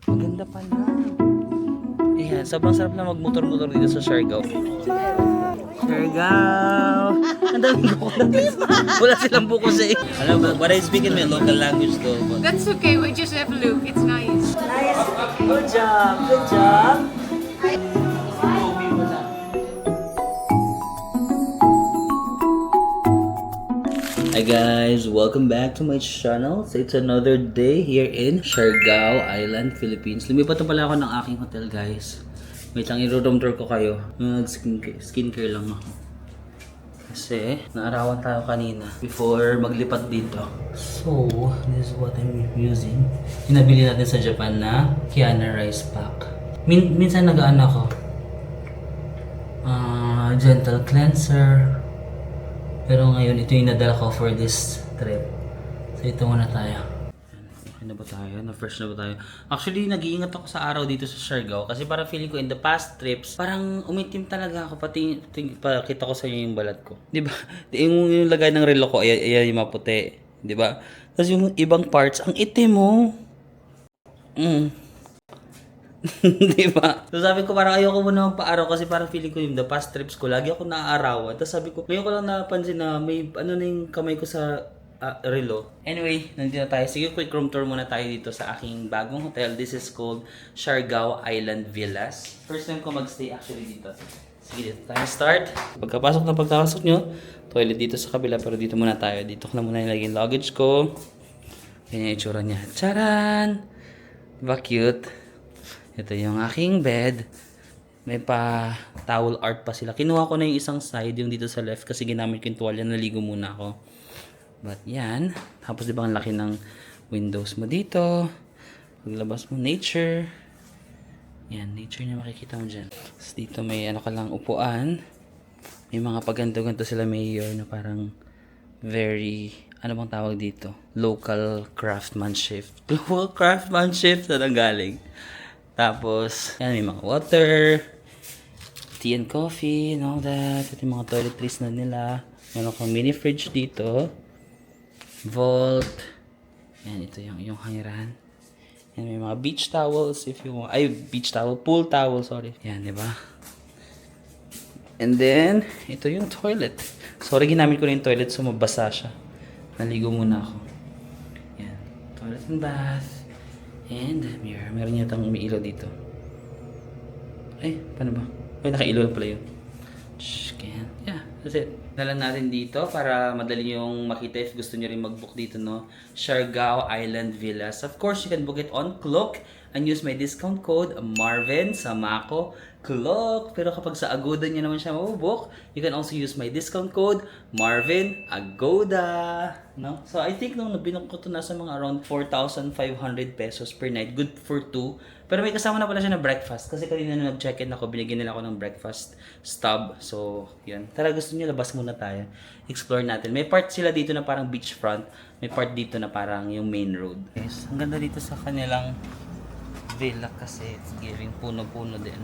Maganda pala. Ayan, sobrang sarap na magmotor-motor dito sa Siargao. Siargao! Ang daming buko na. Wala silang buko sa Alam mo, what I speak in my local language though. But... That's okay, we just have a look. It's nice. Nice! Good job! Good job! Hi guys! Welcome back to my channel. So it's another day here in Siargao Island, Philippines. Lumipat na pala ako ng aking hotel guys. Wait lang, i-room tour ko kayo. Skincare lang ako. Kasi naarawan tayo kanina before maglipat dito. So, this is what I'm using. Pinabili natin sa Japan na Kiana Rice Pack. Minsan nagaan ako. Gentle cleanser. Pero ngayon, ito yung nadala ko for this trip. So, ito muna tayo. Okay na ba tayo? Na-fresh na ba tayo? Actually, nag-iingat ako sa araw dito sa Siargao. Kasi parang feeling ko in the past trips, parang umitim talaga ako. Pati pakita ko sa inyo yung balat ko. Diba? Yung lagay ng relo ko, ayan yung maputi. Diba? Tapos yung ibang parts, ang itim mo. Diba? So sabi ko parang ayoko muna magpa-araw kasi parang feeling ko yung the past trips ko, lagi ako naaarawan. Tapos sabi ko, ngayon ko lang napansin na may ano na yung kamay ko sa relo. Anyway, nandito na tayo. Sige, quick room tour muna tayo dito sa aking bagong hotel. This is called Siargao Island Villas. First time ko magstay actually dito. Sige, dito tayo start. Pagkapasok nyo, toilet dito sa kabila pero dito muna tayo. Dito ko na muna nilagay yung luggage ko. Yan yung itsura niya. Charan! Diba cute? Ito yung aking bed. May pa towel art pa sila. Kinuha ko na yung isang side, yung dito sa left, kasi ginamit ko yung tuwalya. Naligo muna ako. But yan. Tapos diba ang laki ng windows mo dito. Paglabas mo, nature. Yan, nature niya makikita mo dyan. Tapos dito may ano ka lang upuan. May mga paganto-ganto sila mayor na parang very, ano bang tawag dito? Local craftsmanship. Local craftsmanship, saan ang galing? Tapos, yan, may mga water, tea and coffee, and all that. Ito yung mga toiletries na nila. Meron akong mini fridge dito. Vault. Yan, ito yung hangiran. Yan, may mga beach towels if you want. Ay, beach towel. Pool towel, sorry. Yan, di ba? And then, ito yung toilet. Sorry, ginamit ko na yung toilet so mabasa siya. Naligo muna ako. Yan, toilet and bath. And mirror. Meron yatang umiilaw dito. Ay, paano ba? Ay, nakailaw pala yun. Shhh, kaya. Yeah, that's it. Dala natin dito para madali yung makita if gusto nyo rin mag-book dito, no? Siargao Island Villas. Of course, you can book it on Klook and use my discount code Marvin Samako Klook. Pero kapag sa Agoda nyo naman siya mabubook, you can also use my discount code Marvin Agoda. No? So I think nung nabinok ko to nasa mga around 4,500 pesos per night. Good for 2. Pero may kasama na pala siya na breakfast. Kasi kanina nung nag-check-in ako, binigyan nila ako ng breakfast stub. So, yun. Tara, gusto niyo, labas muna tayo. Explore natin. May part sila dito na parang beachfront. May part dito na parang yung main road. Yes, ang ganda dito sa kanilang villa kasi it's giving puno-puno din.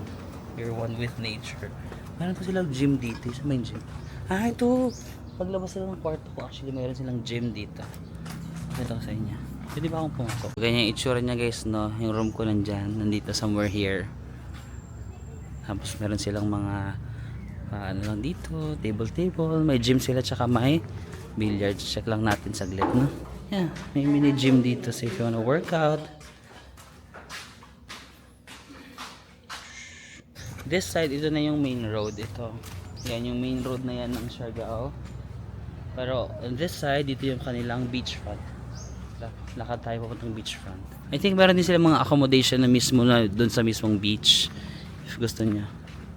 You're one with nature. Meron to silang gym dito. Isa may gym. Ah, ito. Paglabas sila ng kwarto ko, actually mayroon silang gym dito. Ito sa inyo. Pwede ba akong pumasok? Ganyan yung itsura niya guys, no? Yung room ko nandyan. Nandito somewhere here. Tapos meron silang mga ano lang dito. Table. May gym sila tsaka may billiards. Check lang natin saglit, no? Yeah, may mini gym dito so if you wanna work out. This side, ito na yung main road. Ito. Yan yung main road na yan ng Siargao. Pero on this side, dito yung kanilang beachfront. Lakad tayo papuntang beachfront. I think meron din sila mga accommodation na mismo na doon sa mismong beach. If gusto niya.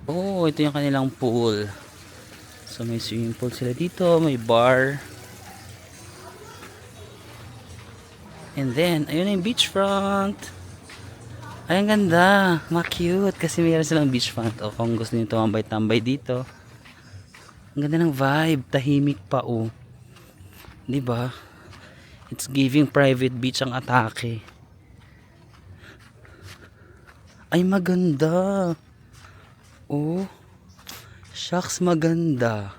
Oh, ito yung kanilang pool. So may swimming pool sila dito. May bar. And then, ayun na yung beachfront. Ay, ang ganda. Ma-cute. Kasi mayroon silang beachfront. O kung gusto niyo tumambay-tambay dito. Ang ganda ng vibe. Tahimik pa, oh. Diba? It's giving private beach ang atake. Ay, maganda. Oh. Shucks, maganda.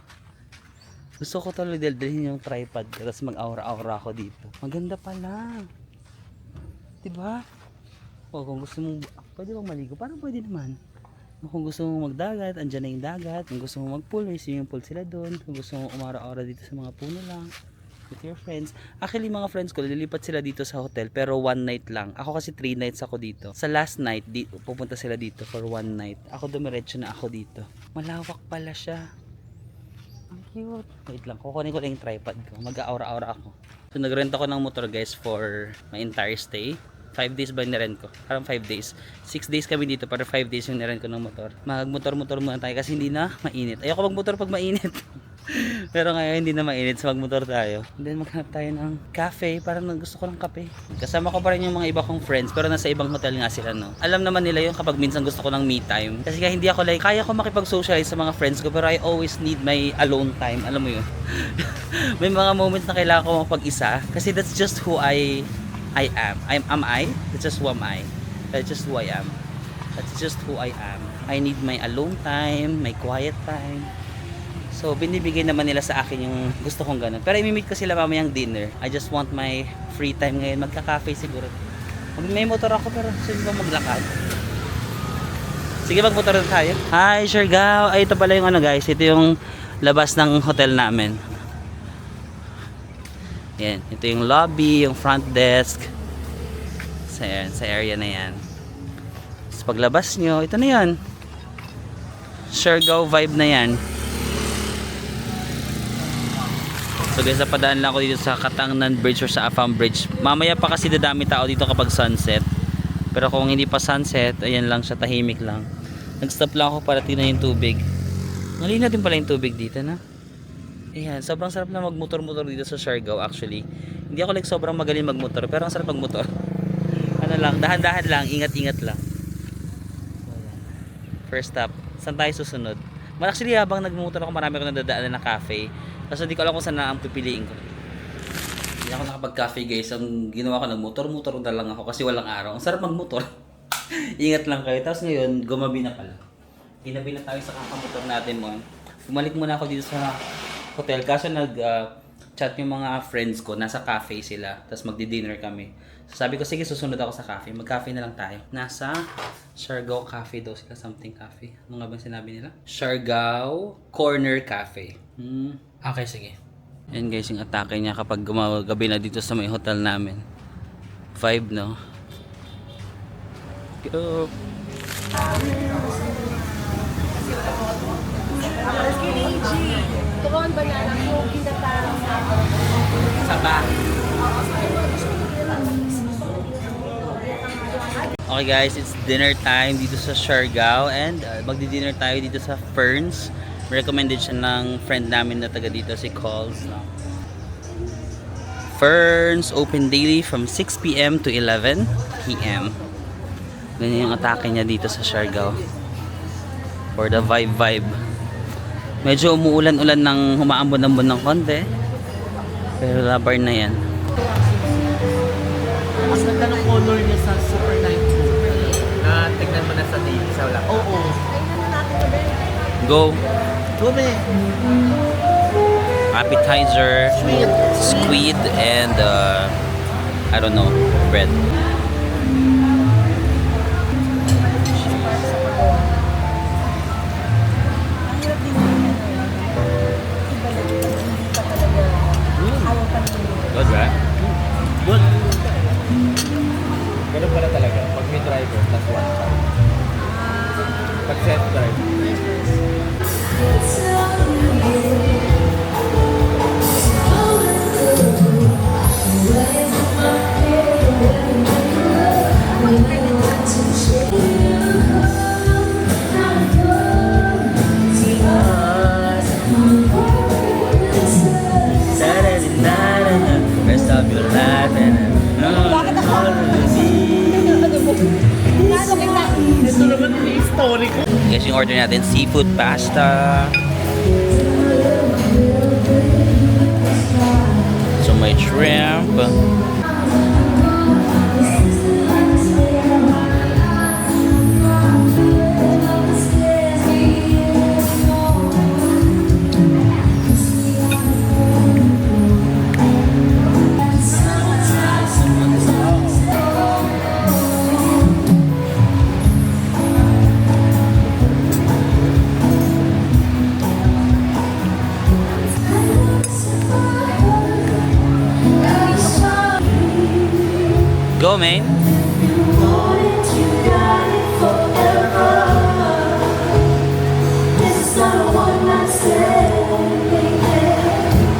Gusto ko talaga dalhin yung tripod ko. Tapos mag-aura-aura ako dito. Maganda pala. Diba? O kung gusto mong, pwede bang maligo? Parang pwede naman. Kung gusto mong magdagat, andyan na yung dagat. Kung gusto mong mag-pool, may swimming pool sila doon. Kung gusto mong umara-ara dito sa mga puno lang with your friends. Actually, mga friends ko, lilipat sila dito sa hotel pero 1 night lang. Ako kasi 3 nights ako dito. Sa last night, pupunta sila dito for 1 night. Ako dumiretso na ako dito. Malawak pala siya. Ang cute. Wait lang, kukunin ko lang yung tripod ko. Mag-aura-aura ako. So, nagrent ako ng motor guys for my entire stay. 5 days ba niren ko? Parang 5 days. 6 days kami dito para 5 days yung niren ko ng motor. Magmotor-motor muna tayo kasi hindi na mainit. Ayoko magmotor pag mainit. Pero ngayon hindi na mainit, so magmotor tayo. And then maghanap tayo ng cafe, parang gusto ko ng kape. Kasama ko pa rin yung mga iba kong friends, pero nasa ibang hotel nga sila, no. Alam naman nila yung kapag minsan gusto ko ng me time. Kasi kaya hindi ako like, kaya ko makipag-socialize sa mga friends ko, pero I always need my alone time. Alam mo yun? May mga moments na kailangan ko mapag-isa, kasi that's just who I am. Am I? That's just who am I. That's just who I am. That's just who I am. I need my alone time, my quiet time. So, binibigay naman nila sa akin yung gusto kong ganun. Pero i-meet ko sila mamayang dinner. I just want my free time ngayon. Magka-cafe siguro. May motor ako pero sige ba maglakad? Sige, magmotor na tayo. Hi, Siargao. Ay, ito pala yung ano guys. Ito yung labas ng hotel namin. Yan. Ito yung lobby, yung front desk. Sa area na yan. So, paglabas nyo, ito na yan. Siargao vibe na yan. So guys, napadaan lang ako dito sa Katangnan Bridge or sa Afam Bridge. Mamaya pa kasi dadami tao dito kapag sunset. Pero kung hindi pa sunset, ayan lang siya, tahimik lang. Nag-stop lang ako para tingnan yung tubig. Malinaw din pala yung tubig dito, na. Ayan, sobrang sarap na magmotor-motor dito sa Siargao actually. Hindi ako like sobrang magaling magmotor, pero ang sarap magmotor. Ano lang, dahan-dahan lang, ingat-ingat lang. First stop, saan tayo susunod? Actually, habang nagmumotor ako, marami ako nadadaanan na cafe. Kasi hindi ko alam kung saan na ang pipiliin ko. Hindi ako nakapag-cafe guys. Ang ginawa ko, nagmotor-motor na lang ako kasi walang araw. Ang sarap magmotor. Ingat lang kayo. Tapos ngayon, gumabi na pala. Ginabi na tayo sa kakamotor natin mo. Bumalik muna ako dito sa hotel. Kaso nag-chat yung mga friends ko. Nasa cafe sila. Tapos magdi-dinner kami. So sabi ko, sige, susunod ako sa cafe. Mag-cafe na lang tayo. Nasa Siargao Cafe daw sila. Something cafe. Ano nga ba sinabi nila? Siargao Corner Cafe. Okay, sige. Yan guys, yung atake niya kapag gumagabi na dito sa may hotel namin. Vibe, no? Go! Saka. Okay guys, it's dinner time dito sa Siargao and magdi-dinner tayo dito sa Ferns. Recommended siya ng friend namin na taga dito, si Calls. Ferns open daily from 6 p.m. to 11 p.m. Ganyan yung atake niya dito sa Siargao. For the vibe. Medyo umuulan-ulan ng humaambon-ambon ng konti. Pero labar na yan. Mas ganda ng color niya sa Super 9 na tignan mo na sa daily sa wala. Oo. Go! Dumi. Appetizer, squid, and I don't know, bread. Good, right? Good. Ganun pala talaga. Pag may driver, plus 1 pag self-drive. Rest of your life and Ito naman yung story ko. guys, yung order natin, seafood pasta. So may shrimp. man.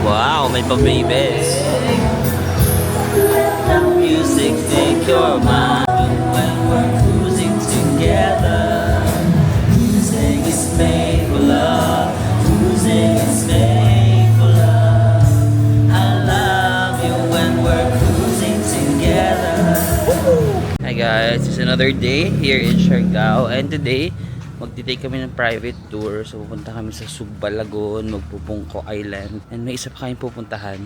Wow, may pabibes. Music take your mind when we're cruising together. Cruising is made for love. Cruising is made for love. I love you when we're cruising together. Hi guys, it's another day here in Siargao, and today magti-take kami ng private tour. So pupunta kami sa Sugbalagon, magpupungko Island, and may isa pa kayong pupuntahan.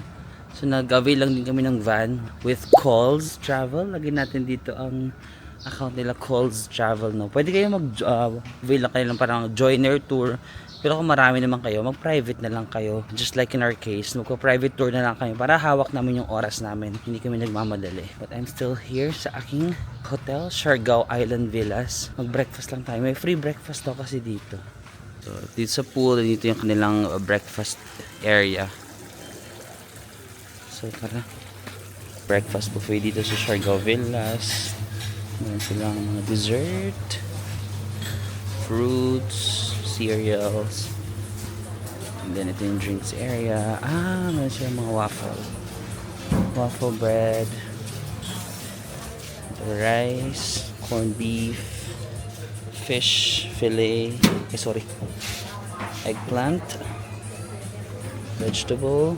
So nag-avail lang din kami ng van with Calls Travel. Lagyan natin dito ang account nila, Calls Travel, no. Pwede kayo mag-avail lang kayo ng parang joiner tour. Pero kung marami naman kayo, mag-private na lang kayo. Just like in our case, magpa-private tour na lang kayo para hawak namin yung oras namin. Hindi kami nagmamadali. But I'm still here sa aking hotel, Siargao Island Villas. Mag-breakfast lang tayo. May free breakfast daw kasi dito. So dito sa pool, dito yung kanilang breakfast area. So tara, breakfast buffet dito sa Siargao Villas. Meron silang mga dessert, fruits, cereals, and then ito yung drinks area. Meron silang mga waffle bread, rice, corned beef, fish fillet, eggplant, vegetable,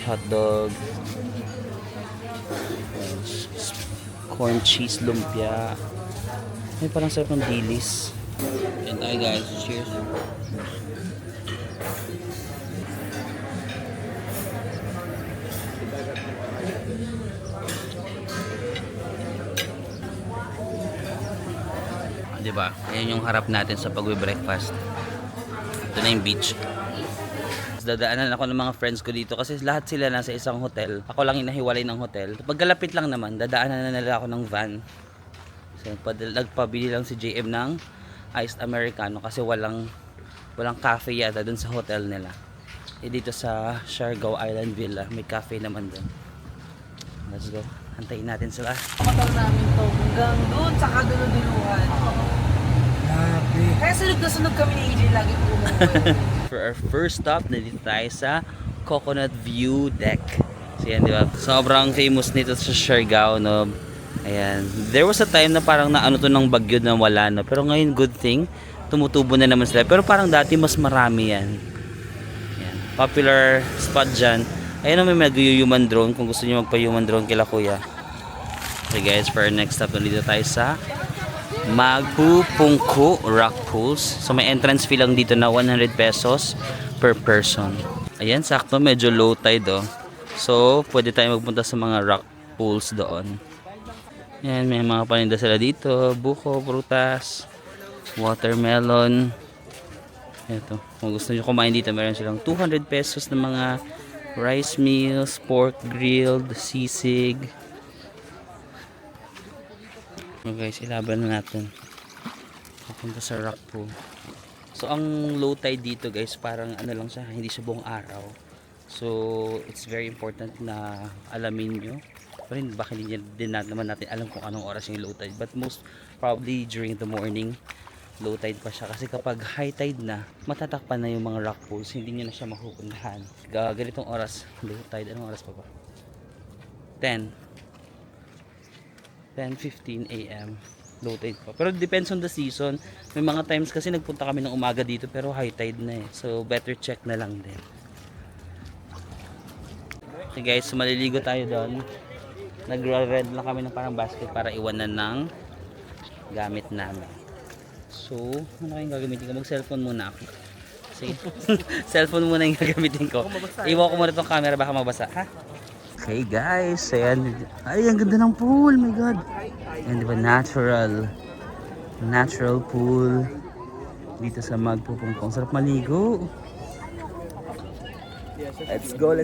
hot dog, corn cheese lumpia. May parang sarap ng dilis. And tayo guys, cheers. Diba? Ayan yung harap natin sa pag-breakfast. Ito na yung beach. Dadaanan ako ng mga friends ko dito kasi lahat sila nasa isang hotel. Ako lang inahiwalay ng hotel. Pagkalapit lang naman, dadaanan na nila ako ng van. So, nagpabili lang si JM ng iced americano kasi walang cafe yata dun sa hotel nila. Dito sa Siargao Island Villa, may cafe naman dun. Let's go. Hantayin natin sila. Hotel namin to hanggang doon sa kaduluduluhan. Kaya sunog na sunog kami ni AJ lagi po umuwi. For our first stop, nandito tayo sa Coconut View Deck. So yan, di ba? Sobrang famous nito sa Siargao, no? Ayan. There was a time na parang naano to ng bagyo na wala na. Pero ngayon, good thing, tumutubo na naman sila. Pero parang dati mas marami yan. Ayan. Popular spot dyan. Ayan, may mag-human drone. Kung gusto niyo magpa-human drone kila kuya. Okay guys, for our next stop, nandito tayo sa Magpupungko Rock Pools. So may entrance fee lang dito na 100 pesos per person. Ayan, sakto, medyo low tide, oh. So pwede tayo magpunta sa mga rock pools doon. Ayan, may mga paninda sila dito, buko, prutas, watermelon. Ito, kung gusto niyo kumain dito, meron silang 200 pesos na mga rice meals, pork grilled, sisig. Okay guys, ilaban na natin. Papunta sa rock pool. So ang low tide dito guys, parang ano lang siya, hindi siya buong araw. So it's very important na alamin nyo. Pero baka hindi din naman natin alam kung anong oras yung low tide. But most probably during the morning, low tide pa siya. Kasi kapag high tide na, matatakpan na yung mga rock pools. Hindi nyo na siya mapupuntahan. Ganitong oras, low tide. Anong oras pa ba? 10:15 AM, low tide pa. Pero depends on the season. May mga times kasi nagpunta kami ng umaga dito pero high tide na eh. So better check na lang din. Okay guys, so maliligo tayo doon. Nag-rent lang kami ng parang basket para iwanan ng gamit namin. So, ano kayong gagamitin ko? Mag-cellphone muna ako. Sige. Cellphone muna yung gagamitin ko. Iwan ko muna itong camera baka mabasa, ha? Okay guys, ayan. Ay, ang ganda ng pool, my god. Ayan, diba, natural pool dito sa Magpupungko. Sarap maligo. Let's go.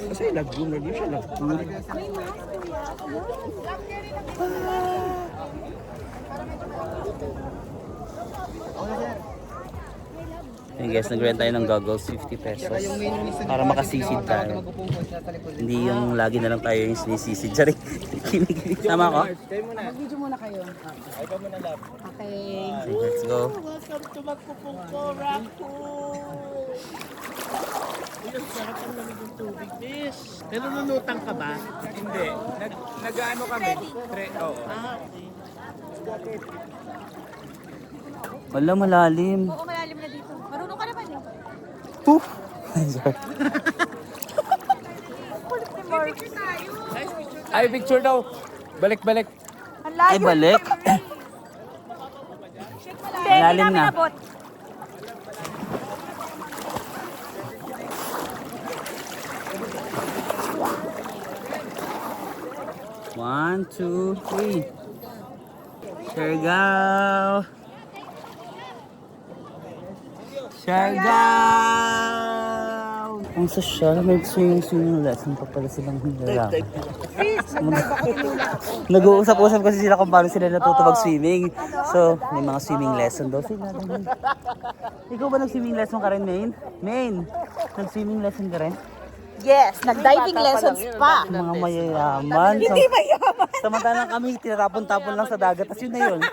Kasi lagoon, hindi siya lagoon. Yun guys, nag-rent tayo ng goggles, 50 pesos. Para makasisid tayo. Hindi yung lagi na lang tayo yung sinisisid. Sorry. Tama ko? Mag-video muna kayo. Okay. Let's go. Welcome to Magpupungko, Raccoon! Uy, ang sarap ang lamig ng tubig, miss. Nanunutang ka ba? Hindi. Nag-ano kami? Oo. Ah, okay. Wala, malalim. Oo, malalim na dito. Marunong ka naman eh. Poof! Sorry. Ay, picture daw. Balik. Ay, balik. Malalim na. One, two, three. Siargao! Siargao! Ang social, may swimming lesson pa pala silang lalaki. Nag-uusap-usap kasi sila kung paano sila natuto mag-swimming. So, may mga swimming lesson daw sila. Ikaw ba nag-swimming lesson ka rin, Main? Main, nag-swimming lesson ka rin? Yes, nag-diving lessons pa. Mga mayayaman. Hindi mayaman. Samantalang kami, tinatapon-tapon lang sa dagat. Tapos yun na yun.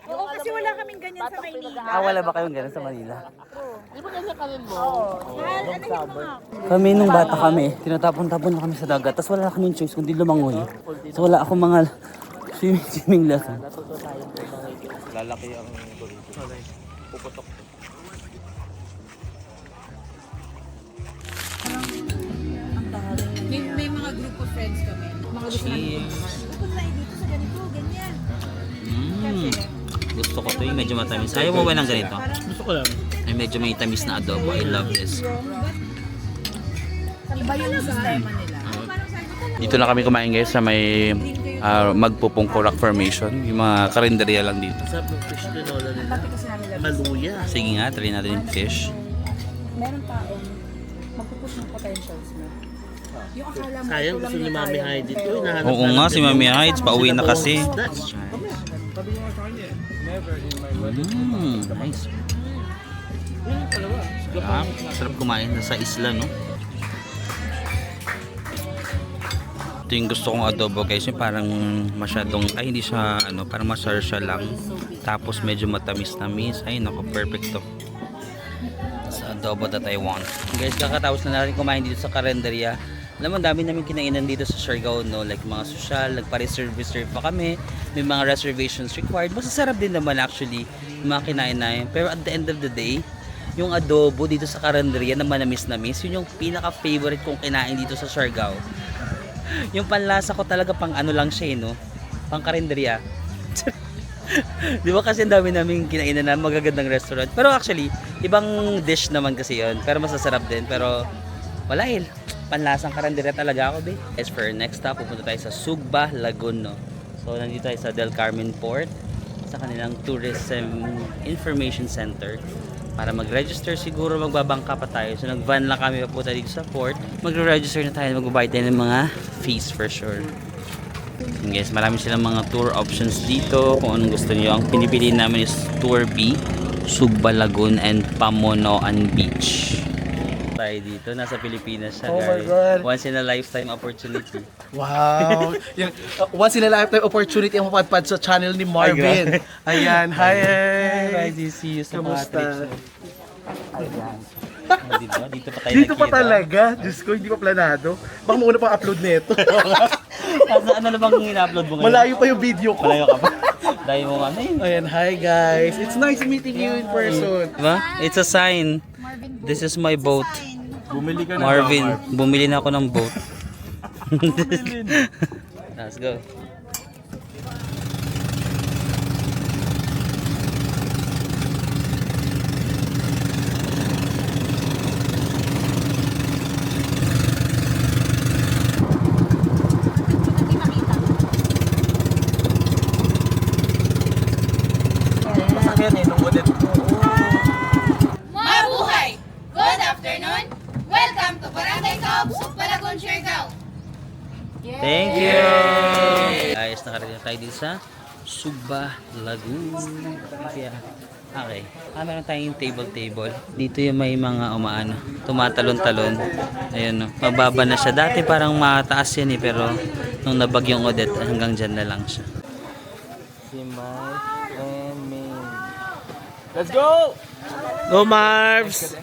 Oo, kasi wala kaming ganyan sa Maynila. Wala ba kayong ganun sa Manila? Di ba ganyan ka rin mo? Kami nung bata kami, tinatapon-tapon na kami sa dagat. Tapos wala kaming choice kundi lumangoy. So wala akong mga swimming lesson. Lalaki ang burrito. Puputok. May mga group of friends kami. Mga gusto namin. Bukod na dito sa ganito, ganyan. Gusto ko to yung medyo matamis. Ayaw mo ba ng ganito? Gusto ko lang. Ay medyo may tamis na adobo. I love this. Iba yung sistema nila. Dito na kami kumain guys sa may Magpupungko Rock Formation. Yung mga karinderya lang dito. Sarap ng fish tinola nila. Maluya. Sige nga, try natin yung fish. Meron taong magpupush ng potentials mo. Yung akala mo, Sayang gusto ni Mami Heidi dito. Oo nga, si Mami Heights, pauwi na kasi. That's Nice. Sarap kumain sa isla, no? Ito yung gusto kong adobo guys, yung parang masyadong, ay hindi siya, parang masarsya lang. Tapos medyo matamis-tamis. Ay nako, perfect to. Sa adobo that I want. Guys, kakatapos na natin kumain dito sa karinderya. Alam mo, dami namin kinainan dito sa Siargao, no? Like mga social, nagpa-reserve pa kami. May mga reservations required. Masasarap din naman actually yung mga kinain namin. Pero at the end of the day, yung adobo dito sa karinderya na manamis-namis, yun yung pinaka-favorite kong kinain dito sa Siargao. Yung panlasa ko talaga pang ano lang siya, no? Pang karinderya. Di ba kasi ang dami namin kinainan na magagandang restaurant. Pero actually, ibang dish naman kasi yun. Pero masasarap din. Pero wala panlasang karinderya talaga ako, babe. As for next stop, pupunta tayo sa Sugba, Lagoon, no? So, nandito tayo sa Del Carmen Port sa kanilang Tourism Information Center. Para mag-register siguro, magbabangka pa tayo. So, nag-van lang kami papunta dito sa port. Magre-register na tayo, magbabayad tayo ng mga fees for sure. And guys, marami silang mga tour options dito. Kung anong gusto niyo. Ang pinipili namin is Tour B, Sugba Lagoon, and Pamonoan Beach. Tayo dito, nasa Pilipinas siya, Oh my guys. God. Once in a lifetime opportunity. Wow! Yung, once in a lifetime opportunity ang mapadpad sa channel ni Marvin. Ayan, hi! Guys, see you sa mga Kamusta? trips. Ayan. Diba? Dito pa tayo Dito pa nakita. talaga. Diyos ko, hindi pa planado. Baka mauna pang upload nito. Ano na bang in-upload mo ngayon? Malayo pa yung video ko. Malayo ka pa? Dahil mo nga na yun. Ayan, hi guys. It's nice meeting you in person. Diba? It's a sign. This is my boat. Bumili ka Marvin, bumili na ako ng boat. Let's go. Mabuhay! Good afternoon! Welcome to Barangay Kaob, Palagon, Siargao. Thank you! Guys, nakarating tayo din sa Sugba Lagoon. Kaya, okay. Meron tayong table. Dito yung may mga umaano, tumatalon-talon. Ayun, no. Mababa na siya. Dati parang mataas yan pero nung nabagyong Odette, hanggang dyan na lang siya. Si Mike and May. Let's go! Go Marvs!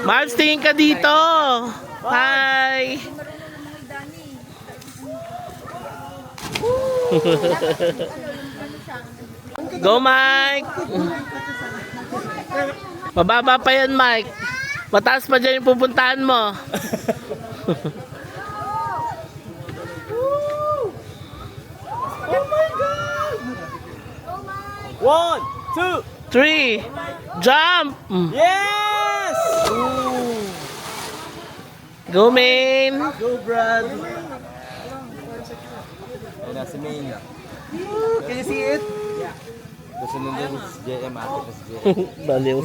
Marvs, tingin ka dito! Hi! Go Mike! Mababa pa yan Mike. Mataas pa dyan yung pupuntahan mo. Oh my God! 1, 2, 3, jump! Yes! Go main! Go, Brad! Ayun na, si Main. Can you see it? Gusto nung din si JM ate ko si JM. Baliw.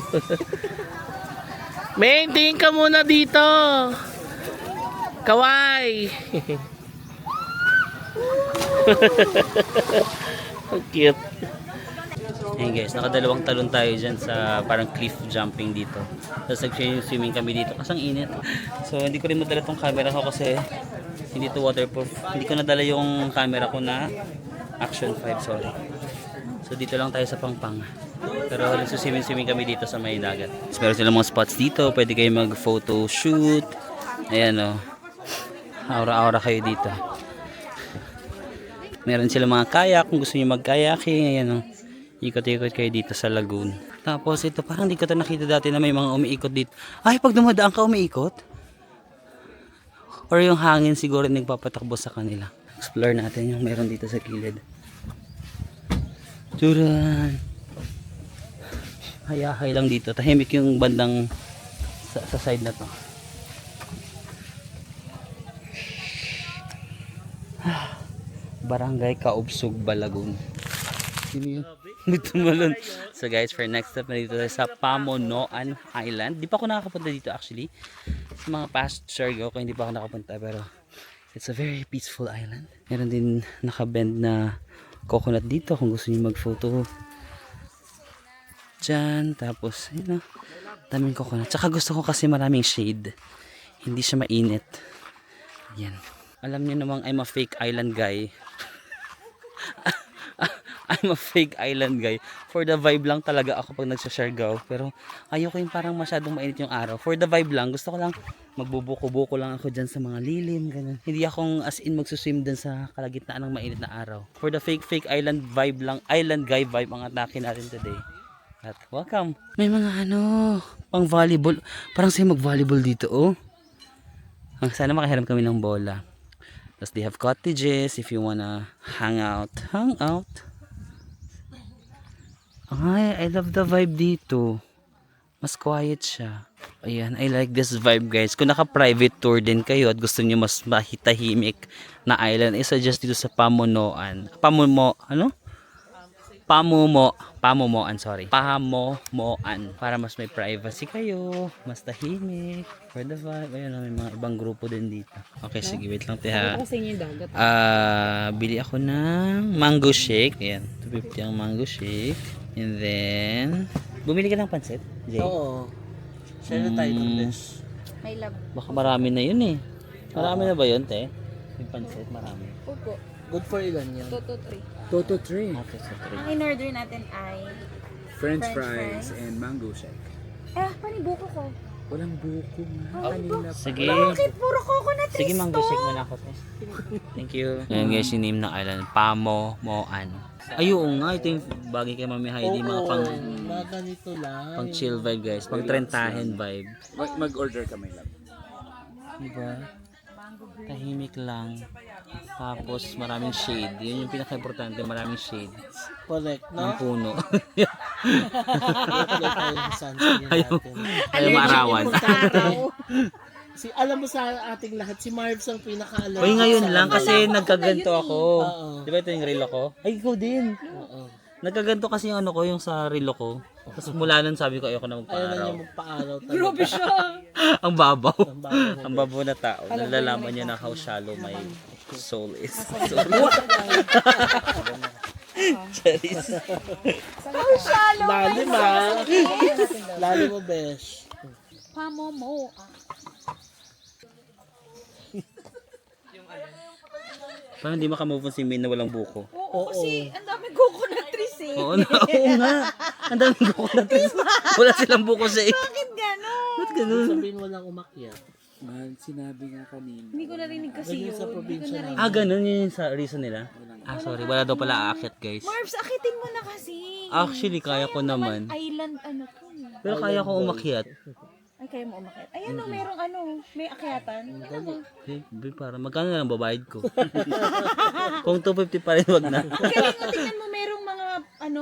Main, tingin ka muna dito. Kawai. Ang cute. Ayun guys, nakadalawang talon tayo dyan sa parang cliff jumping dito. Tapos nag-swimming kami dito kasi ang init. So hindi ko rin madala tong camera ko kasi hindi to waterproof. Hindi ko nadala yung camera ko na Action 5, sorry. So dito lang tayo sa Pangpang. Pero nagsuswimming kami dito sa may dagat. So, meron silang mga spots dito, pwede kayo mag photo shoot. Ayan o. Aura-aura kayo dito. Meron silang mga kayak kung gusto niyo mag-kayaking. Ayan o. Ikot-ikot kayo dito sa lagoon. Tapos ito, parang di ko ito nakita dati na may mga umiikot dito. Ay, pag dumadaan ka umiikot? Or yung hangin siguro nagpapatakbo sa kanila. Explore natin yung meron dito sa kilid. Turan! Hayahay lang dito. Tahimik yung bandang sa side na to. Barangay Kaubsog, Balagun. Sino yun? Tumalon. So guys, for next step na dito tayo sa Pamonoan Island. Di pa ako nakakapunta dito actually. Sa mga past Siargao ko hindi pa ako nakapunta pero it's a very peaceful island. Meron din nakabend na coconut dito kung gusto niyo mag-photo. Diyan, tapos yun know, daming coconut. Tsaka gusto ko kasi maraming shade. Hindi siya mainit. Yan. Alam niyo namang I'm a fake island guy. I'm a fake island guy. For the vibe lang talaga ako pag nagsha-Siargao. Pero ayoko yung parang masyadong mainit yung araw. For the vibe lang, gusto ko lang magbubuko-buko lang ako dyan sa mga lilim. Ganun. Hindi akong as in magsuswim dyan sa kalagitnaan ng mainit na araw. For the fake island vibe lang, island guy vibe ang atake natin today. At welcome. May mga pang volleyball. Parang sa'yo mag-volleyball dito oh. Sana makahiram kami ng bola. Tapos they have cottages if you wanna hang out. Ay, I love the vibe dito. Mas quiet siya. Ayan, I like this vibe guys. Kung naka-private tour din kayo at gusto niyo mas mahitahimik na island, i-suggest dito sa Pamonoan. Pamomoan, sorry. Pamomoan. Para mas may privacy kayo, mas tahimik, for the vibe. Ayun, may mga ibang grupo din dito. Okay, sige, wait lang tiha. Bili ako ng mango shake. Ayan, 250 ang mango shake. And then, bumili ka ng pansit, Jay? Oo. Share na tayo ng this. May love. Baka marami na yun eh. Marami na ba yun, te? Yung pansit, marami. Opo. Good for ilan yan? 2 to 3. 2 to 3. Okay, so 3. Ang in-order natin ay French French fries fries. and mango shake. panibuko ko. Walang buko nga. Kanina pa. Sige. Bakit puro coconut Sige, mango shake muna ako, te. Thank you. Ngayon guys, yung name ng island, Pamomoan. Ay, oo nga. Ito yung bagay kay Mami Heidi. Mga Mga ganito lang. pang chill vibe guys. Pang trentahin vibe. Mag-order ka, my love. Diba? Tahimik lang. Tapos maraming shade. Yun yung pinaka-importante. Maraming shade. Correct, Ng no? puno. Apply tayo sa sunscreen Ayaw, natin. ayaw maarawan. Alam mo sa ating lahat, si Marvs ang pinaka-alam. Uy, ngayon lang kasi nagkaganto ako. Oo. Diba ito yung relo ko? Ay, ikaw din. Oo. Nagkaganto kasi yung ano ko, yung sa relo ko. Tapos mula nun sabi ko ayoko na Ayaw na magpa-araw. niya magpa-araw talaga. Grabe siya. Ang babaw. Ang babaw na Ang babaw na tao. Nalalaman niya na how shallow my soul is. Charis. Lalim Lalim mo, besh. Pamomo. Parang hindi makamove on si Min na walang buko. Oo, kasi ang dami coconut trees eh. Oo nga. Ang daming buko na trees. Wala silang buko sa iyo. Bakit gano'n? Ba't ganun? Sabihin walang umakyat. Mahal, sinabi nga kanina. Hindi ko narinig kasi Ganyan yun. sa probinsya na. Ganun yun yung sa reason nila. Sorry. Wala daw pala aakyat, guys. Marbs, akitin mo na kasi. Actually, kaya ko naman. Island ano to. Pero kaya ko umakyat. Ay, kaya mo umakit. Ayan o, merong may akyatan. Tingnan mo. Para magkano na lang babayad ko? Kung 250 pa rin, wag na. Galing mo, tingnan mo, merong mga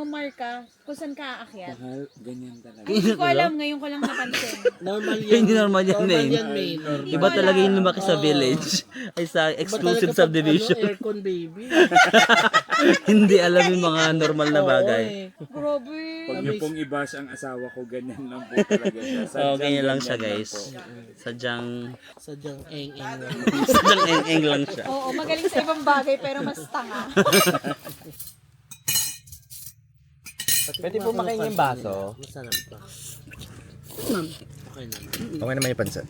marka kung saan ka aakyat. Mahal, ganyan talaga. Hindi ko alam, ngayon ko lang napansin. Normal yan. Hindi normal yan, Normal eh. yan, May. Normal. Iba talaga yung lumaki sa village. Ay sa exclusive subdivision. Aircon, baby. Hindi alam yung mga normal na bagay. Grabe. Huwag niyo pong i-bash ang asawa ko, ganyan lang po talaga siya. Oo, ganyan lang siya, ganyan guys. po. Sadyang eng-eng lang. sadyang eng-eng lang siya. Oo, magaling sa ibang bagay pero mas tanga. Pwede po makain yung baso. Masarap pa. Okay naman. Okay naman yung pansit.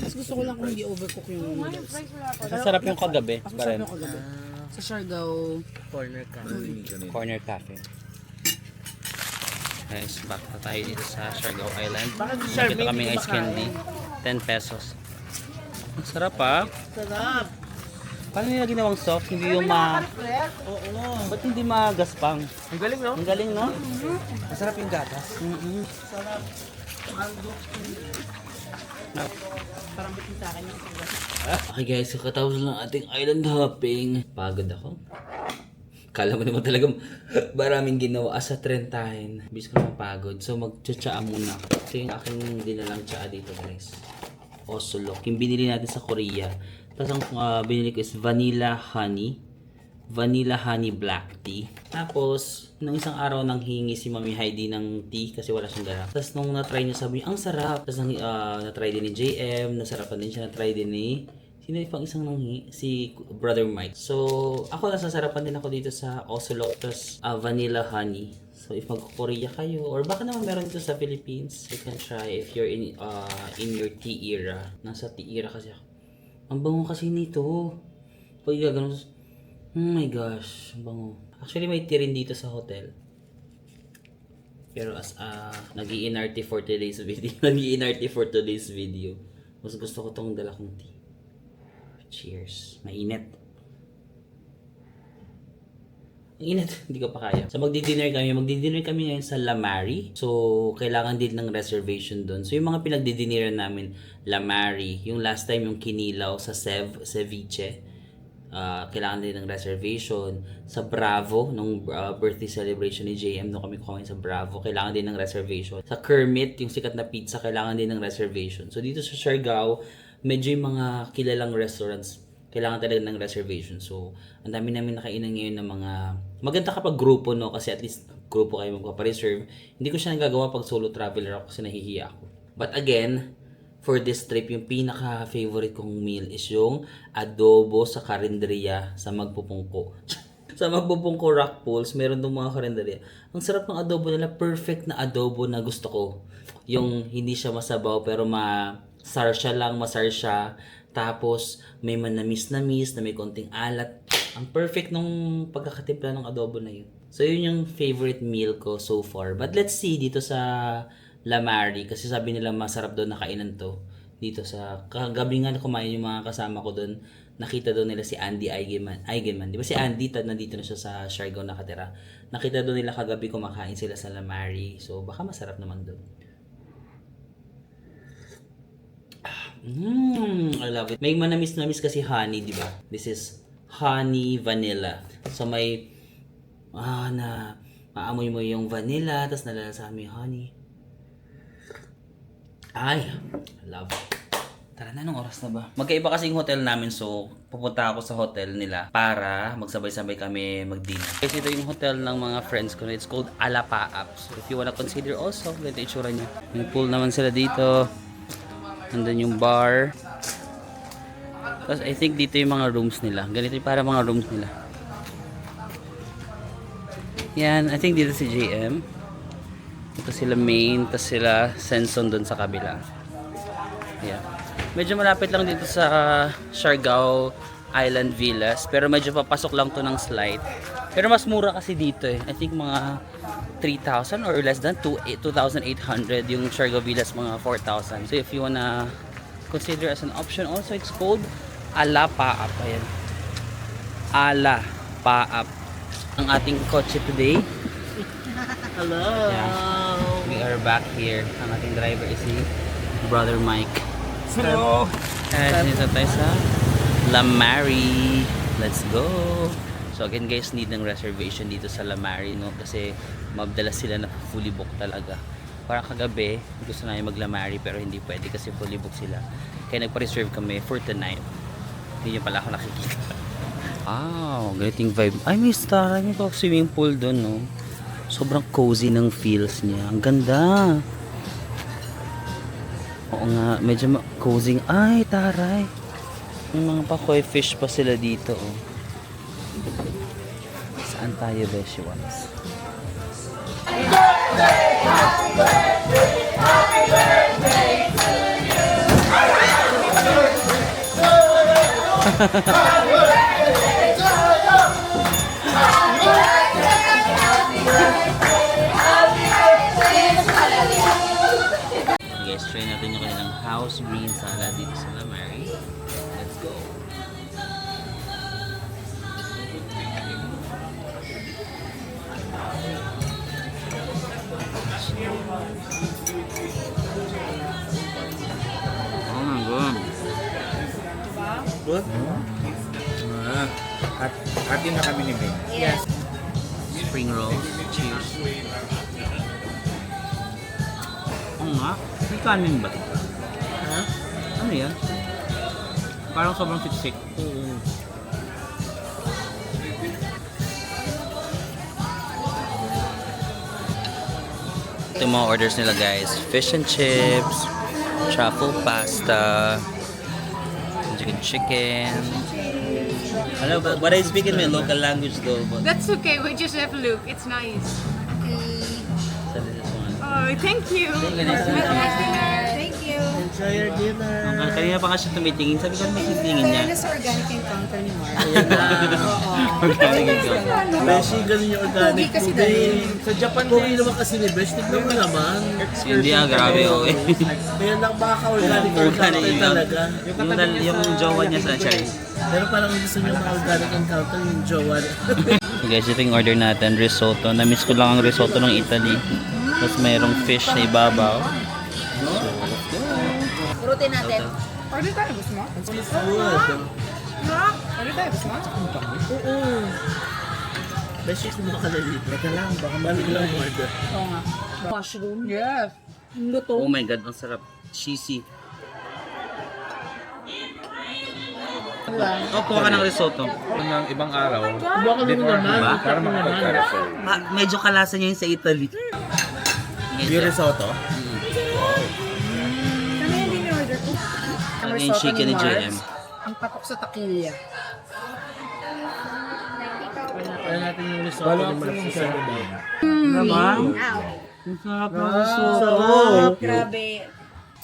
Mas gusto ko lang kung hindi overcook yung noodles. Masarap yung kagabi. Mas Pa masarap rin. yung kagabi. Sa Siargao, Corner ka. Corner Cafe. Guys, back na tayo dito sa Siargao Island. Bakit si Nakita Charmaine kami hindi ice candy. 10 pesos. Ang sarap ah. Sarap. Paano nila ginawang soft? Hindi yung Oo. Ba't hindi magaspang? Ang galing, no? Ang galing, no? Masarap yung gatas. Sarap. Okay guys, so katapos lang ating island hopping. Pagod ako. Kala mo naman talagang maraming ginawa sa trentahin. Bis ko mapagod. So magtsatsaa muna. Ito yung aking dinalang tsaa dito guys. Osolok. Yung binili natin sa Korea. Tapos ang binili ko is vanilla honey. Vanilla honey black tea. Tapos, nung isang araw nang hingi si Mami Heidi ng tea kasi wala siyang dala. Tapos nung na-try niya sabi niya, ang sarap. Tapos na-try din ni JM, nasarapan din siya, na-try din ni sino yung pang isang nanghi? Si Brother Mike. So, ako nasasarapan din ako dito sa Ocelot, tapos vanilla honey. So, if mag-Korea kayo, or baka naman meron dito sa Philippines, you can try if you're in your tea era. Nasa tea era kasi ako. Ang bango kasi nito. Pag gagano, oh my gosh, ang bango. Actually, may tea rin dito sa hotel. Pero as nag-i-NRT for today's video, nag-i-NRT for today's video, mas gusto ko tong dala kong tea. Cheers. Mainit. Ang init, hindi ko pa kaya. So magdi-dinner kami ngayon sa Lamari. So kailangan din ng reservation doon. So yung mga pinagdi-dinneran namin, Lamari, yung last time yung kinilaw sa ceviche, kailangan din ng reservation. Sa Bravo, nung birthday celebration ni JM, nung kami kumain sa Bravo, kailangan din ng reservation. Sa Kermit, yung sikat na pizza, kailangan din ng reservation. So dito sa Siargao, medyo yung mga kilalang restaurants, kailangan talaga ng reservation. So, ang dami namin nakainan ngayon ng mga... Maganda kapag grupo, no? Kasi at least grupo kayo magpapareserve. Hindi ko siya nagagawa pag solo traveler ako kasi nahihiya ako. But again, for this trip, yung pinaka-favorite kong meal is yung adobo sa karinderya sa Magpupungko. Sa Magpupungko Rock Pools, meron doon mga karinderya. Ang sarap ng adobo nila. Perfect na adobo na gusto ko. Yung hindi siya masabaw pero masarsya lang, masarsya. Tapos may manamis-namis na may konting alat. Ang perfect nung pagkakatimpla ng adobo na yun. So yun yung favorite meal ko so far. But let's see dito sa Lamari kasi sabi nila masarap doon na kainan to. Dito sa kagabi nga kumain yung mga kasama ko doon. Nakita doon nila si Andy Eigenman. Di ba si Andy nandito na siya sa Siargao nakatira. Nakita doon nila kagabi kumakain sila sa Lamari. So baka masarap naman doon. I love it. May manamis-namis kasi honey, di ba? This is honey vanilla. So may na maamoy mo yung vanilla tapos nalalasa mo yung honey. Ay, love it. Tara na, anong oras na ba? Magkaiba kasi yung hotel namin, so pupunta ako sa hotel nila para magsabay-sabay kami mag-dinner. Kasi ito yung hotel ng mga friends ko. It's called Alapaap. So if you wanna consider also, ganito yung itsura niya. May pool naman sila dito. Nandun yung bar. Tapos I think dito yung mga rooms nila. Ganito yung para mga rooms nila. Yan, I think dito si JM. Ito sila main, tapos sila Senson dun sa kabila. Yeah. Medyo malapit lang dito sa Siargao Island Villas, pero medyo papasok lang to ng slide. Pero mas mura kasi dito eh. I think mga 3,000 or less than 2,800 yung Siargao Villas, mga 4,000. So if you wanna consider as an option also, it's called Alapaap. Ayan. Alapaap. Ang ating kotse today. Hello! Yeah. We are back here. Ang ating driver is si Brother Mike. Hello! Dito tayo sa Lamari. Let's go! So again guys, need ng reservation dito sa Lamari, no? Kasi mabdala sila na fully book talaga. Parang kagabi, gusto namin mag-Lamari pero hindi pwede kasi fully book sila. Kaya nagpa-reserve kami for tonight. Hindi nyo pala ako nakikita. Wow, ganitong vibe. Ay, may star. May swimming pool doon, no? Sobrang cozy ng feels niya. Ang ganda. Oo nga, medyo cozy. Ay, taray. May mga pa-koi fish pa sila dito, oh. Saan tayo, Beshi Ones? Guys, try natin yung kanilang house green salad dito sa Lamari. Let's go! Oh my God! Good? Hati na kami ni May. Yes. Spring rolls. Cheers! Oo nga. May kanin ba? Ha? Ano yan? Parang sobrang siksik. Ito yung mga orders nila guys. Fish and chips, truffle pasta, chicken. Hello, but I speak in my local language though. But That's okay, we just have Luke. It's nice. so this is one. Oh, thank you. Nice Thank you. Enjoy your dinner! Kanina pa nga siya tumitingin. Sabi ko, ano titingin niya? sa organic encounter ni Mark. Organic ito. Beshi, ganun yung organic Pogi kasi food. Sa Japan, pogi naman kasi ni Besh. Tignan mo naman. Hindi grabe okay. Kaya lang baka organic Organic encounter talaga. yung jowa niya sa Chai. Pero parang gusto niyo mga organic encounter yung jowa. So guys, ito yung order natin, risotto. Na-miss ko lang ang risotto ng Italy. Tapos mayroong fish na ibabaw. Purutin natin. Order tayo, gusto mo? Food. Order tayo, gusto mo? Oo. Beshi, kung makalalibre ka lang. Baka mali lang order. Oo nga. Mushroom. Yes. Luto. Oh my God, ang sarap. Cheesy. Oh, kuha ka ng risotto. Ng ibang araw, Baka naman naman. Diba? para makapagkarasol. Medyo kalasa niya yung sa Italy. Yung risotto? Ano yung din-order ko? Ano yung chicken ni JM? Ang patok sa takilya. Kaya natin yung risotto ni Malaki sa Naman? Ang sarap ng risotto. Sarap. Grabe.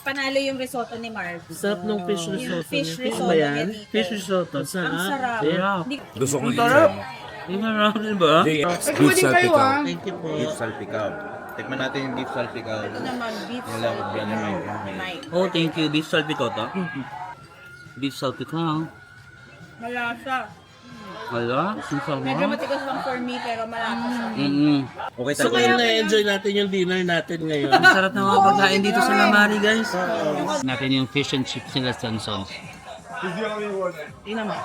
Panalo yung risotto ni Mark. Sarap ng fish risotto. Yung fish niya. risotto Ba yan? niya dito. Fish risotto. Ang sarap. Sarap. Di- Gusto kong Sarap. Ang sarap, diba? Beef salpikaw. Thank you po. Beef salpikaw. Tikman natin yung beef salpikaw. Ito naman, beef Wala, brand new. Mike. Oh, thank you. Beef salpikaw to. Beef salpikaw. Malasa. Wala, ang Medyo sarap. matigas lang for me, pero malasa siya. Okay, So kaya na-enjoy natin yung dinner natin ngayon. Ang sarap ng mga pagkain dito sa Lamari, guys. Natin yung fish and chips nila Sansons. Tingnan mo.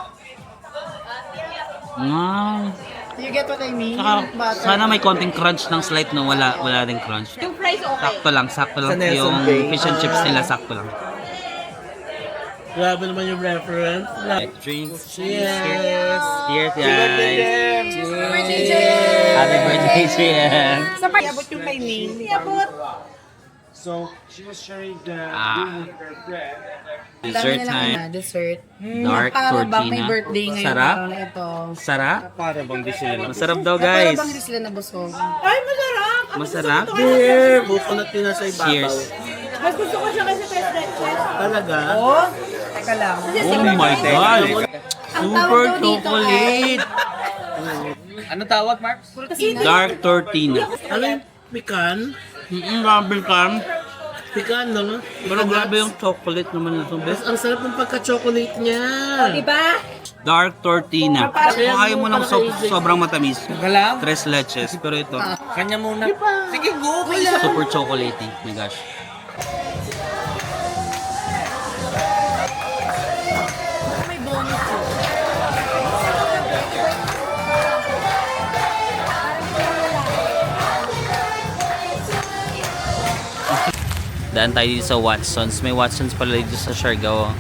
You get what I mean? Saka, sana may konting crunch ng slight no, wala din crunch. Yung price okay. Sakto lang Sa Nelson yung Bay. fish and chips nila sakto lang. Grabe naman yung reference. Drinks. Cheers! Cheers, guys. Birthday, Jen! Happy birthday, Jen. Sa part, iabot yung kay Ming. Iabot. So, she was sharing the Ah. room with her friend. Dessert time. Dessert. Dark Para bang may tortina. birthday ngayon Sarap? araw na ito. Sarap? Para bang di sila Masarap daw, Para guys. bang hindi sila nabusog. Masarap? Beer! Bukunot din na sa ibabaw. Cheers. Mas gusto ko siya kasi President Chef. Talaga? Oh, teka lang. Oh my God. Super chocolate. Ano tawag, Mark? Dark tortina. Ano yung pikan? Grabe ka. Pikan, no? Pero grabe yung chocolate naman nito, best. Ang sarap ng pagka-chocolate niya. Diba? Dark tortina. Kung ayaw mo ng sobrang matamis, Galam? 3 leches. Pero ito, Kanya muna. Sige, go! super chocolatey. Oh my gosh. May bonus. Daan tayo dito sa Watsons. May Watsons pala dito sa Siargao.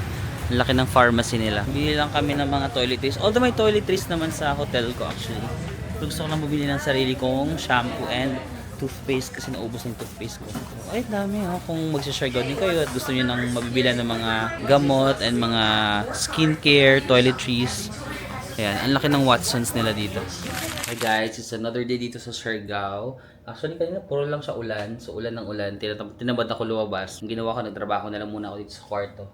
Ang laki ng pharmacy nila. Bili lang kami ng mga toiletries. Although may toiletries naman sa hotel ko actually. Pero gusto ko lang bumili ng sarili kong shampoo and toothpaste kasi naubos na yung toothpaste ko. So, ay dami ha. Kung magsa-Siargao din kayo at gusto niyo nang mabibili ng mga gamot and mga skincare, toiletries. Ayan, ang laki ng Watsons nila dito. Hi guys, it's another day dito sa Siargao. Actually kanina puro lang siya ulan. So ulan ng ulan. Tinabad ako lumabas. Ang ginawa ko, nagtrabaho na lang muna ako dito sa kwarto.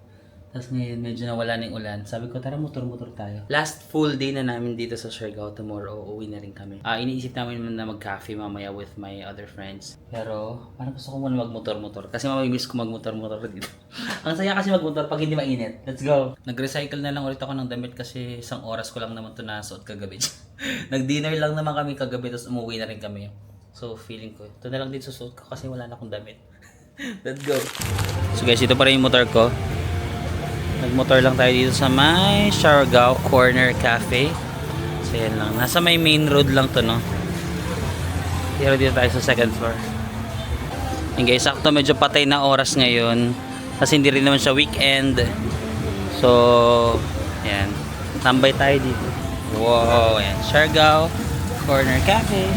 Tapos ngayon medyo nawala na yung ulan. Sabi ko tara motor-motor tayo. Last full day na namin dito sa Siargao. Tomorrow uuwi na rin kami. Iniisip namin na mag-cafe mamaya with my other friends. Pero parang gusto ko muna mag-motor-motor. Kasi mamimiss ko mag-motor-motor dito. Ang saya kasi mag-motor pag hindi mainit. Let's go! Nag-recycle na lang ulit ako ng damit kasi 1 oras ko lang naman ito nasuot kagabi. Nag-dinner lang naman kami kagabi tapos umuwi na rin kami. So feeling ko, ito na lang din susuot ko kasi wala na akong damit. Let's go! So guys, ito pa rin yung motor ko. Nagmotor lang tayo dito sa may Siargao Corner Cafe. So yan lang. Nasa may main road lang to, no? Pero dito tayo sa 2nd floor. And guys, sakto medyo patay na oras ngayon. Kasi hindi rin naman siya weekend. So, yan. Tambay tayo dito. Wow, yan. Siargao Corner Cafe.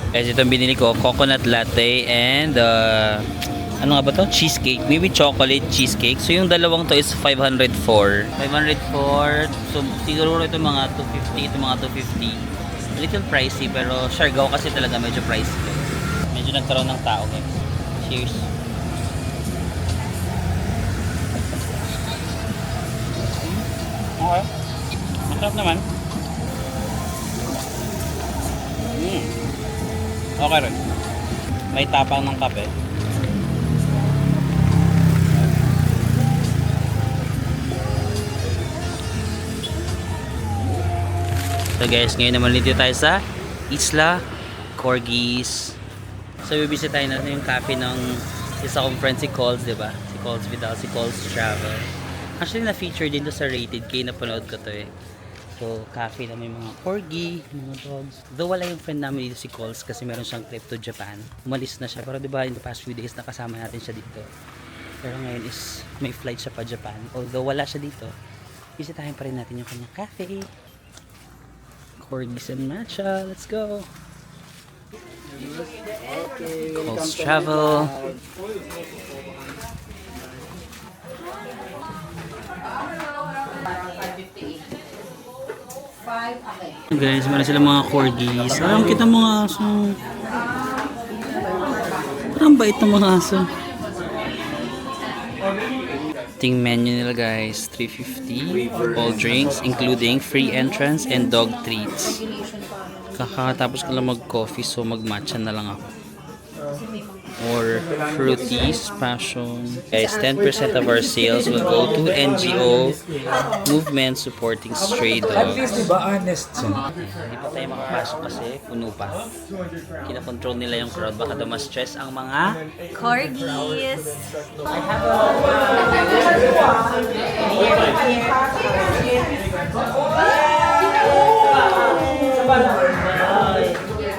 Guys, itong binili ko, coconut latte and ano nga ba to? Cheesecake. Maybe chocolate cheesecake. So yung dalawang to is 504. 504. So siguro ito mga 250. Ito mga 250. A little pricey pero Siargao kasi talaga medyo pricey. Medyo nagkaroon ng tao guys. Cheers. Okay. Masarap naman. Okay rin. May tapang ng kape. So guys, ngayon naman dito tayo sa Isla Corgis. So bibisita tayo na yung cafe ng isa kong friend si Coles, diba? Si Coles Vidal, si Coles Travel. Actually na-feature din to sa Rated K, napanood ko to eh. So, cafe na may mga corgi, mga dogs. Though wala yung friend namin dito si Coles kasi meron siyang trip to Japan. Umalis na siya. Pero diba in the past few days nakasama natin siya dito. Pero ngayon is may flight siya pa Japan. Although wala siya dito, bisitahin pa rin natin yung kanyang cafe. Corgis and matcha. Let's go! Coles Travel. Guys, meron sila mga corgis. Alam kita mga aso. Parang bait ng mga aso. Ting menu nila guys, $3.50 all drinks including free entrance and dog treats. Kakatapos ko lang mag-coffee so mag-matcha na lang ako. Or fruities, passion. Guys, 10% of our sales will go to NGO movement supporting stray dogs. At least, diba, honest siya. Hindi pa tayo makapasok kasi puno pa. Kina-control nila yung crowd. Baka daw ma-stress ang mga Corgis.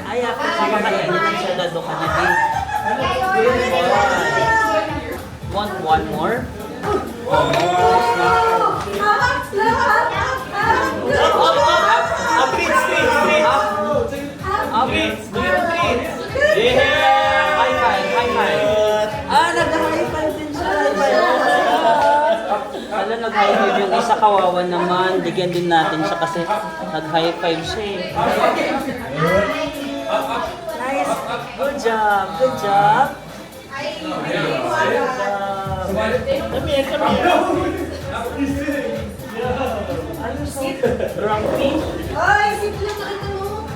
ay, ako sa mga more? Nag-high five din siya. Alam, nag-high five yung isa, kawawa naman. Bigyan din natin siya kasi nag-high five siya eh. Nice. Good job. Good job. Come here, come here. Grumpy. Ay, sige lang nakita mo.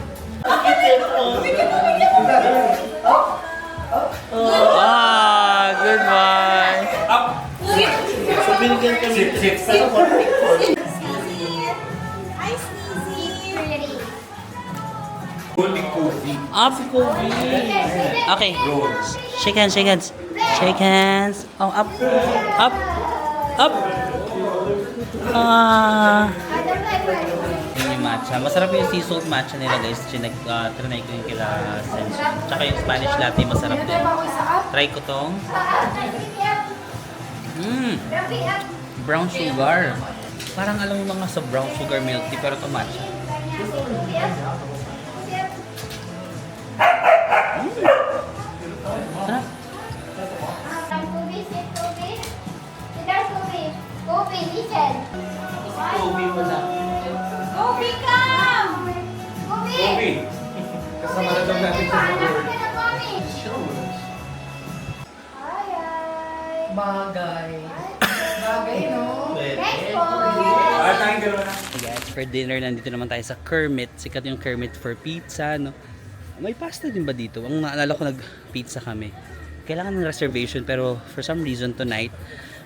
Good boy. So, binigyan kami. Hi, Sneezy. Pretty. Up, Kobe. Okay. Shake hands, shake hands. Shake hands. Oh, up. Up. Up. Yun yung matcha. Masarap yung sea salt matcha nila guys. Trinay ko yung kila Sense. Tsaka yung Spanish latte masarap din. Try ko tong brown sugar. Parang alam mo mga sa brown sugar milk tea pero ito matcha. Sarap. Kobe, sit Kobe. Sit there, Kobe. Kobe, listen. Kobe wala. Kobe, come! Kobe! Kasama na daw natin sa Hanap ka na, Kobe. Hi, hi. Bagay. Thanks, Kobe. Hey guys, for dinner nandito naman tayo sa Kermit. Sikat yung Kermit for pizza, no? May pasta din ba dito? Ang naalala ko nag-pizza kami. Kailangan ng reservation pero for some reason tonight,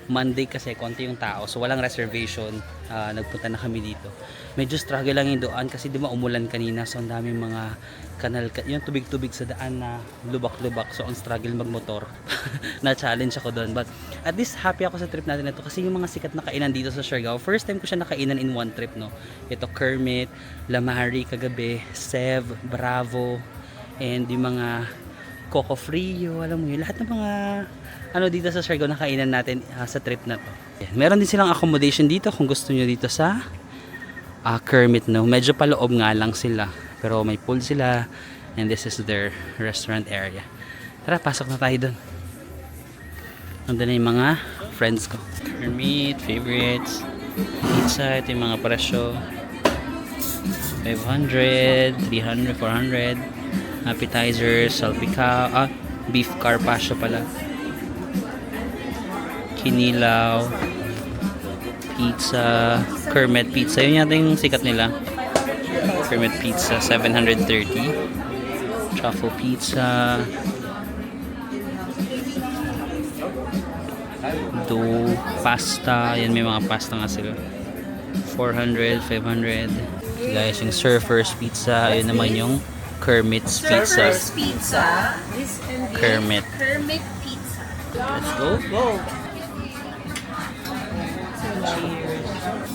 Monday kasi konti yung tao. So walang reservation. Nagpunta na kami dito. Medyo struggle lang yung doon kasi di ba umulan kanina. So ang daming mga kanal, yung tubig-tubig sa daan na lubak-lubak. So ang struggle magmotor. Na-challenge ako doon. But at least happy ako sa trip natin na to kasi yung mga sikat na kainan dito sa Siargao. First time ko siya nakainan in one trip, no. Ito Kermit, Lamari kagabi, Sev, Bravo, and yung mga Coco Frio, alam mo yun, lahat ng mga ano dito sa Siargao na kainan natin sa trip na to. Yan. Meron din silang accommodation dito kung gusto nyo dito sa Kermit, no. Medyo paloob nga lang sila pero may pool sila and this is their restaurant area. Tara, pasok na tayo doon. Nandun na yung mga friends ko. Kermit, favorites, pizza, ito yung mga presyo. 500, 300, 400. Appetizers, salpicao, beef carpaccio pala. Kinilaw, pizza, Kermit pizza. Yun yata yung sikat nila. Kermit pizza, 730. Truffle pizza. Dough, pasta. Yan, may mga pasta nga sila. 400, 500. Guys, yung Surfers pizza. Ayun naman yung Kermit's pizza. Surfers Pizza. This and this. Kermit. Kermit Pizza. Let's go. Go.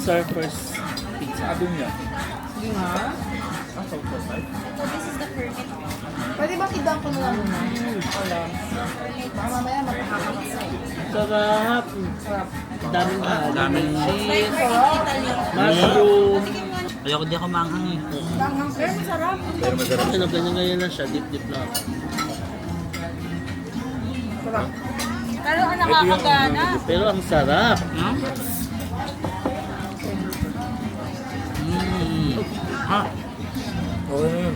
Surfers. Sabi niya. Ito, this is the Kermit. Pwede ba kidang ko na lang muna? Wala. Baka mamaya magkakakasay. Sarap. Daming Daming cheese. Italy. Mushroom. Ayoko di ako manghang eh. Langhang pero masarap. Pero masarap. Ano, ganyan na siya. Dip-dip na. Sarap. Pero ang nakakagana. Pero ang sarap.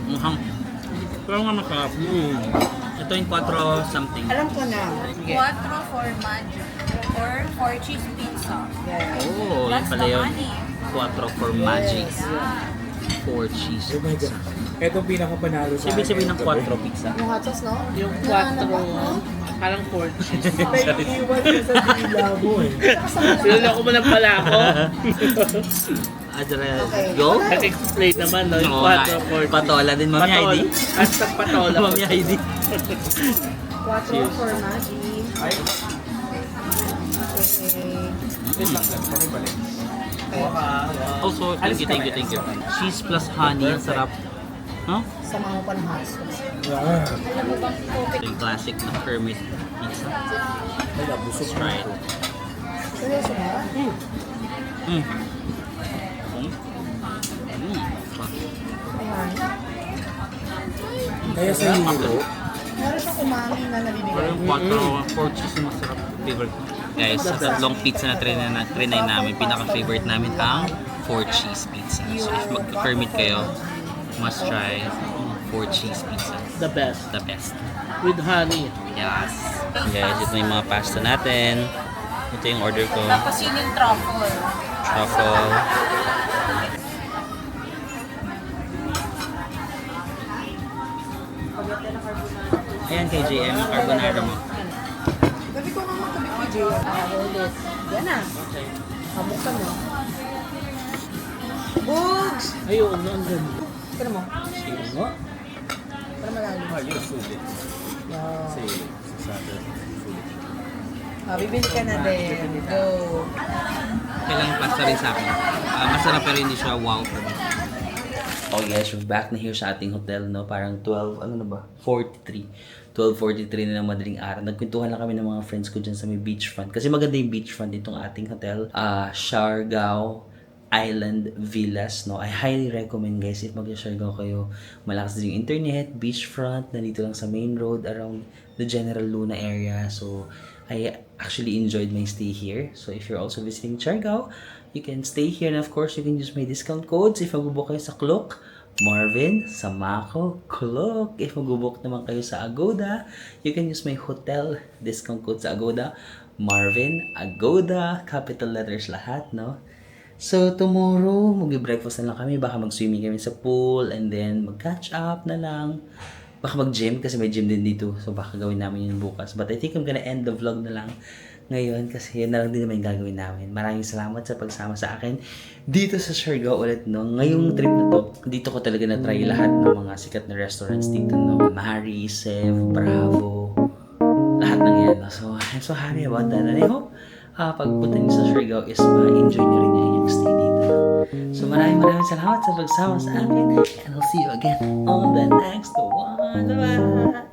Mukhang. Pero nga masarap. Ito yung 4 something. Alam ko na. 4 for magic. Or 4 cheese pizza. Oh, yun pala yun. 4 for magic. 4 cheese. Oh my God. Ito ang pinakapanalo sa Ibig sabihin ng 4 pizza. Yung hot sauce, no? Yung 4, parang 4 cheese. Naiiwan ka sa dila mo eh. Sinuloko mo lang pala ako. Adre, Okay. go? Nag-explain naman, no? Yung Oo nga. 4, 4 cheese. Patola din, Mami Heidi. Hashtag patola. Mami Heidi. 4 for Maggi. Okay. Also, thank you. Cheese plus honey, ang sarap. Huh? Sama mo pa ng hot sauce. Ito yung classic na Kermit pizza. Let's try it. Seryoso ba? Ayan. Kaya sa Euro, Meron siyang umami na nabibigay. Yung 4 cheese yung masarap. Favorite ko. Guys, sa tatlong pizza na trinay namin, pinaka-favorite namin ang 4 cheese pizza. So if mag-permit kayo, must try 4 cheese pizza. The best. The best. With honey. Yes. Guys, ito na yung mga pasta natin. Ito yung order ko. Tapos yun yung truffle. Truffle. Ayan kay JM, yung carbonara mo. Gabi ko nga magkabit kay Jay. Ulit. Yan na. Pabuksan mo. Bugs! Ayun, ang ganda. Tignan mo. Sino? Para malalim. Ayun, sulit. Wow. Kasi, sasada. Bibili ka na din. Go. Kailangan pasta rin sa akin. Masarap pero hindi siya wow for me. Oh yes, we're back na here sa ating hotel, no? Parang 12, ano na ba? 12:43 na ng madaling araw. Nagkwentuhan lang kami ng mga friends ko dyan sa may beachfront. Kasi maganda yung beachfront itong ating hotel. Siargao Island Villas, no? I highly recommend, guys, if mag-Siargao kayo. Malakas din yung internet, beachfront, nandito lang sa main road around the General Luna area. So, I actually enjoyed my stay here. So, if you're also visiting Siargao, you can stay here. And of course, you can use my discount codes if mag-book kayo sa Klook, Marvin, Samako, Klook. If mag-book naman kayo sa Agoda, you can use my hotel discount code sa Agoda, Marvin, Agoda, capital letters lahat, no? So, tomorrow, mag-breakfast na lang kami. Baka mag-swimming kami sa pool and then mag-catch up na lang. Baka mag-gym kasi may gym din dito. So, baka gawin namin yun bukas. But I think I'm gonna end the vlog na lang ngayon kasi yun na lang din naman yung gagawin namin. Maraming salamat sa pagsama sa akin dito sa Siargao ulit, no? Ngayong trip na to, dito ko talaga na-try lahat ng mga sikat na restaurants dito, no? Mari, Sev, Bravo, lahat ng yan, no? So, I'm so happy about that. And I hope pagpunta niyo sa Siargao is ma-enjoy niyo rin yung stay dito, no? So, maraming salamat sa pagsama sa akin and I'll see you again on the next one. Bye-bye!